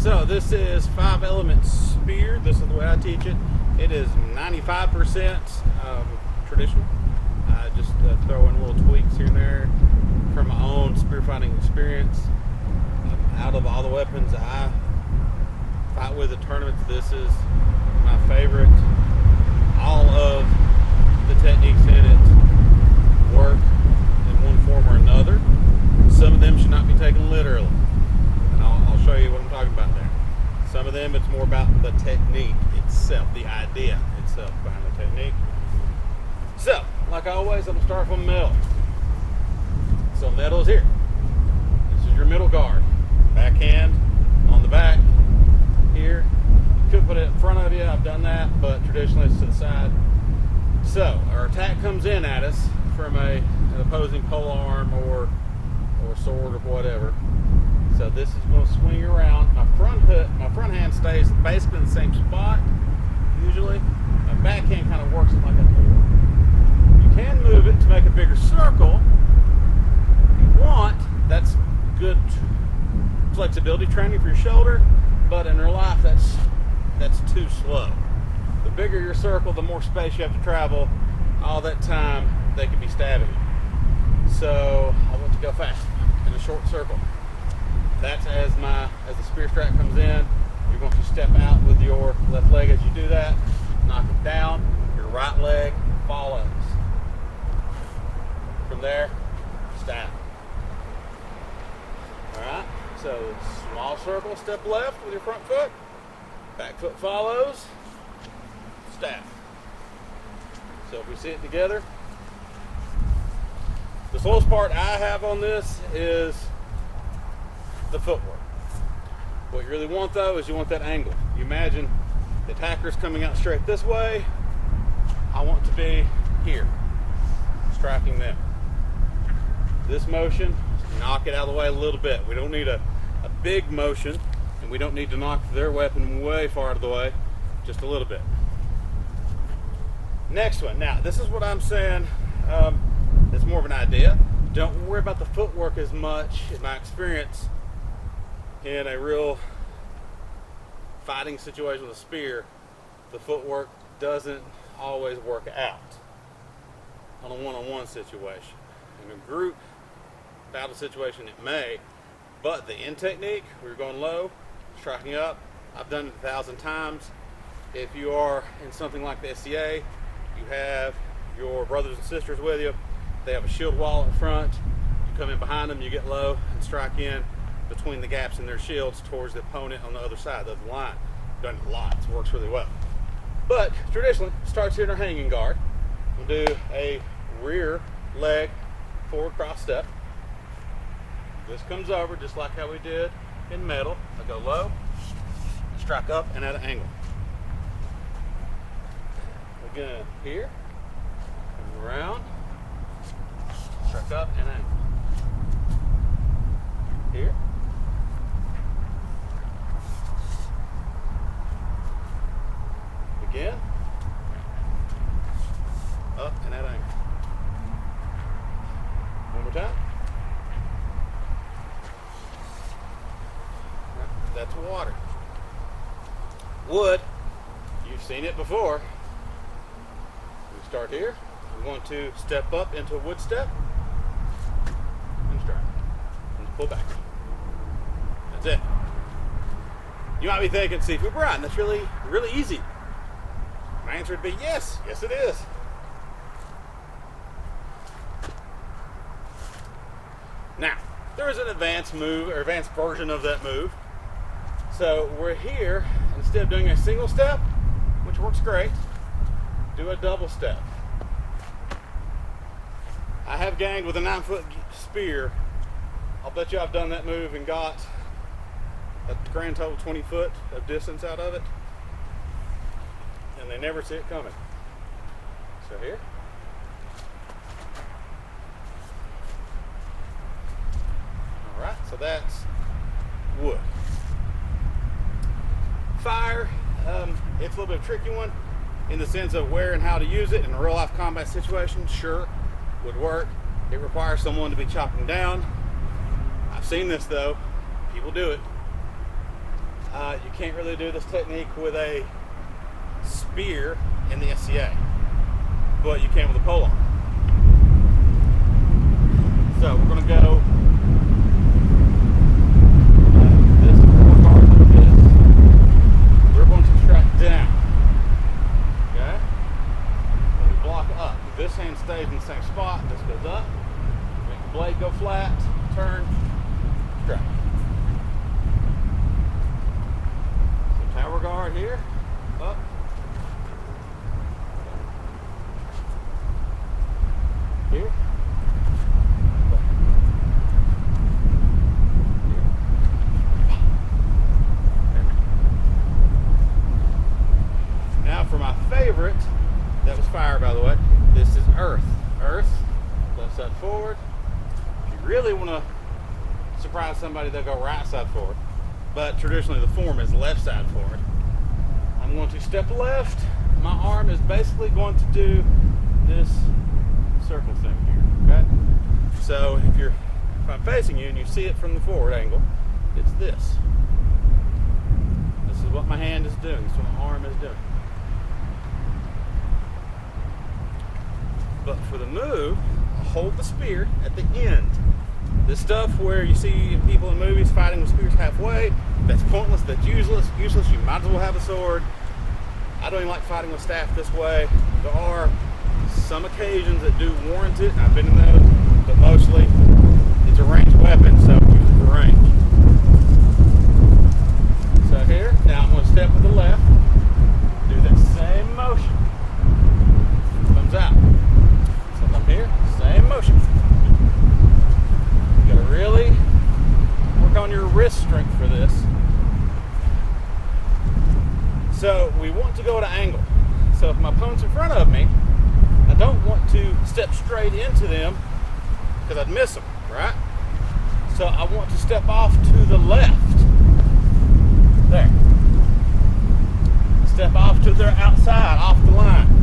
So this is 5-element spear. This is the way I teach it. It is 95% traditional. I just throw in little tweaks here and there from my own spear fighting experience. Out of all the weapons I fight with at tournaments, this is my favorite. All of the techniques in it work in one form or another. Some of them should not be taken literally. And I'll show you what I'm talking about there. Some of them, it's more about the technique itself, the idea itself behind the technique. So, like always, I'm going to start from metal. So metal is here. This is your middle guard. Backhand on the back here. You could put it in front of you. I've done that, but traditionally it's to the side. So our attack comes in at us from an opposing pole arm or sword or whatever. So this is going to swing around. My front hand stays basically in the same spot usually. My backhand kind of works like a door. You can move it to make a bigger circle if you want. That's good flexibility training for your shoulder, but in real life that's too slow. The bigger your circle, the more space you have to travel. All that time they could be stabbing you. So I want to go fast in a short circle. That's as the spear strike comes in. You're going to step out with your left leg as you do that, knock it down. Your right leg follows. From there, stab. All right. So small circle, step left with your front foot. Back foot follows. Stab. So if we see it together, the slowest part I have on this is the footwork. What you really want though is you want that angle. You imagine the attacker's coming out straight this way. I want to be here, striking them. This motion, knock it out of the way a little bit. We don't need a big motion, and we don't need to knock their weapon way far out of the way, just a little bit. Next one. Now, this is what I'm saying. It's more of an idea. Don't worry about the footwork as much. In my experience, in a real fighting situation with a spear, the footwork doesn't always work out on a one-on-one situation. In a group battle situation, it may, but the end technique, where you're going low, striking up, I've done it 1,000 times. If you are in something like the SCA, you have your brothers and sisters with you, they have a shield wall in front, you come in behind them, you get low and strike in between the gaps in their shields towards the opponent on the other side of the line. I've done it lots, it works really well. But traditionally, it starts here in our hanging guard. We'll do a rear leg forward cross step. This comes over just like how we did in metal. I go low, strike up and at an angle. Again, here, come around, strike up and angle. Here. Again, up and at angle. One more time. That's water. Wood, you've seen it before. We start here. We're going to step up into a wood step and strike. And pull back. That's it. You might be thinking, see, Brian, that's really easy. My answer would be yes. Yes, it is. Now, there is an advanced move or advanced version of that move. So we're here, instead of doing a single step, which works great, do a double step. I have gained with a 9-foot spear. I'll bet you I've done that move and got a grand total 20 foot of distance out of it. And they never see it coming. So here. All right, so that's wood. Fire, it's a little bit of a tricky one in the sense of where and how to use it in a real life combat situation. Sure, would work. It requires someone to be chopping down. I've seen this though. People do it. You can't really do this technique with a spear in the SCA, but you can with a pole arm. So we're going to go this 4 cards like this. We're going to track down. Okay? When we block up, this hand stays in the same spot. This goes up. Make the blade go flat. Turn. Strike. So tower guard here. Up. Here. Now for my favorite, that was fire by the way, this is earth. Earth, left side forward. If you really want to surprise somebody, they'll go right side forward. But traditionally the form is left side forward. I'm going to step left. My arm is basically going to do this circle thing here, okay? So if I'm facing you and you see it from the forward angle, it's this. This is what my hand is doing. This is what my arm is doing. But for the move, I hold the spear at the end. This stuff where you see people in movies fighting with spears halfway, that's pointless, that's useless. You might as well have a sword. I don't even like fighting with staff this way. There are some occasions that do warrant it, and I've been in those, but mostly it's a ranged weapon, so use it for range. So here, now I'm going to step with the left, do that same motion. Comes out. So I'm here, same motion. You gotta really work on your wrist strength for this. So we want to go at an angle. So if my opponent's in front of me, I don't want to step straight into them because I'd miss them, right? So I want to step off to the left. There. Step off to their outside, off the line.